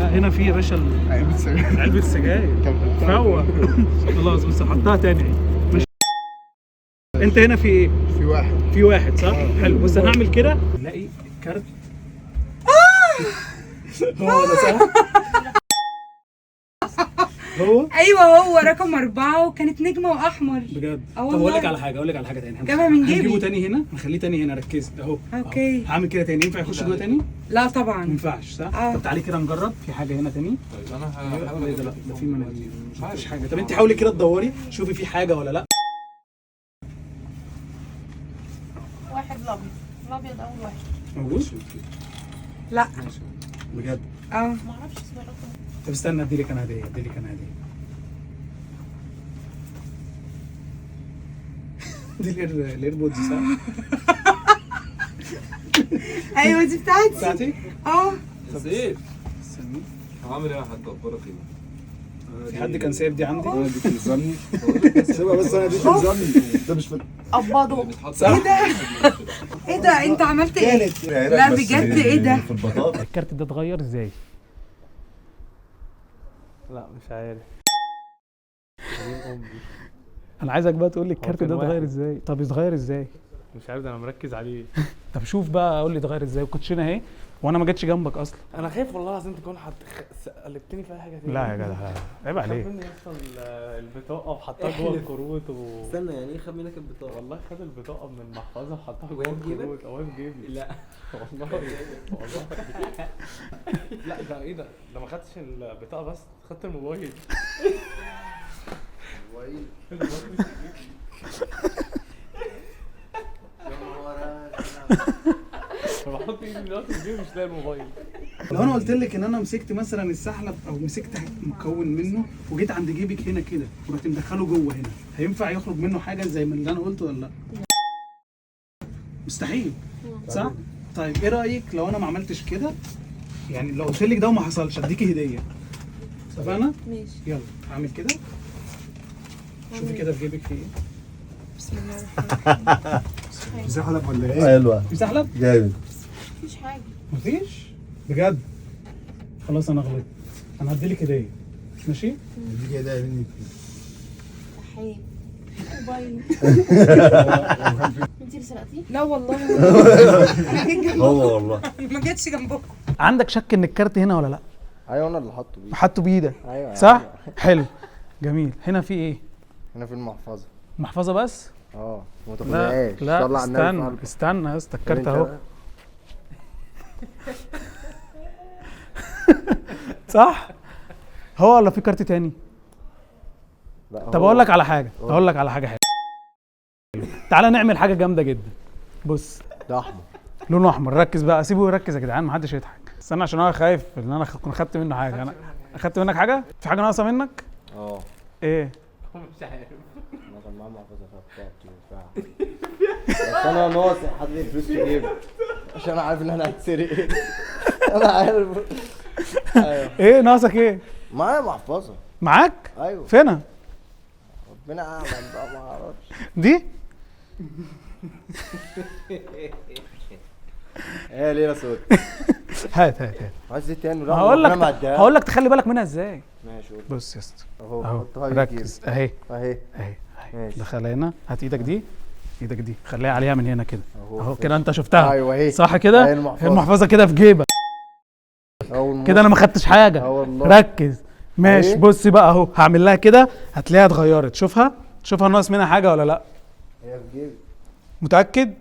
هنا في يا باشا علبة سجاير فوق. خلاص بس حطها تاني اهي. ماشي. انت هنا في ايه؟ في واحد صح؟ حلو. بص انا هعمل كده نلاقي الكارت. هو ده صح؟ هو؟ ايوه هو رقم 4 وكانت نجمه واحمر بجد؟ اه طب والله. اقول لك على حاجه تاني. جابها من جيبي. هنجيبه تاني هنا، نخليه تاني هنا. ركزت اهو. اوكي. هعمل كده تاني. ينفع يخش جوه تاني؟ لا طبعا ما ينفعش صح؟ طب تعالي كده نجرب. في حاجه هنا تاني. طيب انا هحاول. لا ده في مناديل مش عارف حاجه. طب انت حاولي كده تدوري شوفي في حاجه ولا لا. واحد الابيض اول واحد موجود؟ لا بجد؟ اه ما اعرفش اسمه الرقم. طب استنى اديلك انا هديه. دي الايربودز صح؟ ايوه دي بتاعتي اه. طب ايه؟ استني. عامل ايه يا حاج؟ اخبارك ايه؟ في حد كان سايب دي عندي؟ انا دي تلزمني سيبها بس انا دي تلزمني ده مش قبضوا. ايه ده؟ ايه ده انت عملت ايه؟ لا بجد ايه ده؟ في البطاطا. الكارت ده اتغير ازاي؟ لا مش عارف. انا عايزك بقى تقول لي الكارت ده اتغير ازاي. طب اتغير ازاي؟ مش عارف، ده انا مركز عليه. طب شوف بقى قول لي اتغير ازاي. الكوتشينه اهي وانا ما جيتش جنبك اصلا. انا خايف والله العظيم تكون قلبتني في اي حاجه تاني. لا يا جدع لا. عيب عليك. خد مني يحصل البطاقه وحطها جوه الكروت استنى يعني ايه خد منك البطاقه؟ والله خد البطاقه من المحفظه وحطها وهي جوه في جيبك؟ الكروت. اه في جيبي. لا والله لا ده ايه ده ما خدتش البطاقه بس خدت الموبايل. فبحط ايدي دلوقتي في جيبي مش لاقي الموبايل. لو انا قلت لك ان انا مسكت مثلا السحلب او مسكت مكون منه وجيت عند جيبك هنا كده ورحت مدخله جوه هنا، هينفع يخرج منه حاجه زي ما اللي انا قلته ولا لا؟ مستحيل صح؟ طيب ايه رايك لو انا ما عملتش كده؟ يعني لو قلت لك ده وما حصلش اديكي هديه. اتفقنا؟ ماشي. يلا هعمل كده. شوفي كده في جيبك في ايه؟ بسم الله الرحمن الرحيم. في سحلب ولا ايه؟ حلوة في سحلب؟ جامد. مفيش حاجه. مفيش؟ بجد؟ خلاص انا غلطت. انا هديلك هديه. ماشي؟ دي ده مني حي موبايل. انت اللي سرقتيه؟ لا والله انا جيت جنبكم هو والله ما جيتش جنبكم. عندك شك ان الكارت هنا ولا لا؟ ايوه انا اللي حاطه بيه. حاطه بايدك ايوه صح؟ حلو جميل. هنا في ايه؟ هنا في المحفظه. محفظه بس؟ اه ما لا تاخدهاش. لا طلع النبي في استنى قلبك. استنى يا اسطى الكارت اهو. صح؟ هو ولا في كارت تاني؟ لا طب هو. اقول لك على حاجه حلوه. تعالى نعمل حاجه جامده جدا. بص ده احمر. لونه احمر. ركز بقى. سيبه يركز يا جدعان محدش يضحك. استنى عشان هو خايف ان انا اكون خدت منه حاجه. انا اخدت منك حاجه؟ في حاجه ناقصه منك؟ اه ايه؟ مش عارف. انا كان معايا محفظه فيها بطاقتي وبتاع. بس انا ناصح حد الفلوس في جيبي عشان انا عارف ان احنا هنتسرق. انا عارف. ايوه ايه ناقصك ايه؟ معايا محفظه. معاك؟ ايوه فينها؟ ربنا اعلم بقى ما اعرفش. دي؟ ايه ليله سود. هات عايز ايه تاني؟ لا هقول لك تخلي بالك منها ازاي. ماشي قول. بص يا اسطى اهو اهو حطها ركز اهي اهي. ماشي. دخلها هنا. هات ايدك دي خليها عليها من هنا كده اهو اهو كده. انت شفتها ايوه اهي صح كده؟ اهي المحفظه كده في جيبك كده. انا ما خدتش حاجه. والله. ركز ماشي. بص بقى اهو هعمل لها كده هتلاقيها اتغيرت. شوفها ناقص منها حاجه ولا لا؟ هي في جيبي. متاكد؟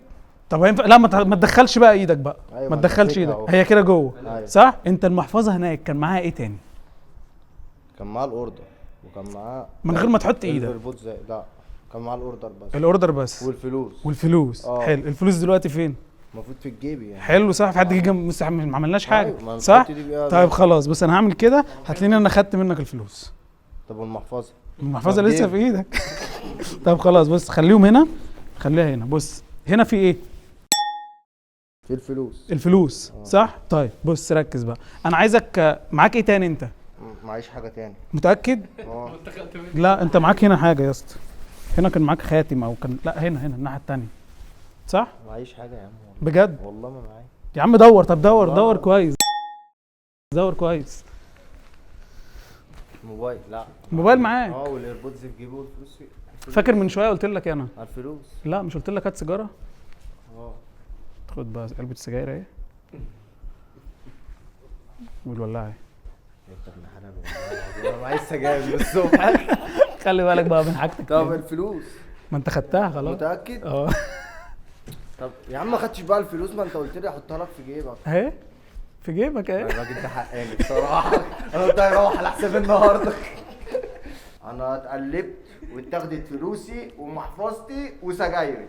طب هينفع؟ لا ما تدخلش بقى ايدك بقى. أيوة ما تدخلش ايدك. أهو. هي كده جوه أيوة. صح؟ انت المحفظه هناك كان معاها ايه تاني؟ كان معاه الاوردر وكان معاه من غير ما تحط ايدك. الريبوت زي لا كان معاه الاوردر بس. الاوردر بس والفلوس. حلو. الفلوس دلوقتي فين؟ المفروض في الجيبي يعني. حلو صح. في حد جه ما عملناش حاجه أيوة. صح؟ طيب طيب خلاص بس انا هعمل كده هتلاقيني انا خدت منك الفلوس. طب والمحفظه؟ المحفظه لسه في ايدك. طب خلاص بص خليهم هنا. خليها هنا. بص هنا في ايه؟ في الفلوس صح؟ طيب بص ركز بقى. انا عايزك معاك ايه تاني انت؟ معيش حاجه تاني. متاكد؟ لا انت معاك هنا حاجه يا اسطى. هنا كان معاك خاتم او كان لا هنا الناحيه التانيه صح؟ معيش حاجه يا عم بجد؟ والله ما معايا يا عم دور. طب دور كويس. موبايل لا. الموبايل معاك. والايربودز في جيبه والفلوس فيه. فاكر من شويه قلت لك انا على الفلوس. لا مش قلت لك هات سيجاره؟ خد بقى علبه سجاير اهي والولاعه. انت ابن حلال والله انا معايا سجاير من الصبح. خلي بالك بقى من حاجتك. طب الفلوس ما انت خدتها خلاص. متاكد؟ اه. طب يا عم ما خدتش بقى الفلوس، ما انت قلت لي احطها لك في جيبك. اهي في جيبك اهي. الراجل ده حقاني بصراحه. انا قلت هيروح على حساب النهارده. انا اتقلبت واتاخدت فلوسي ومحفظتي وسجايري.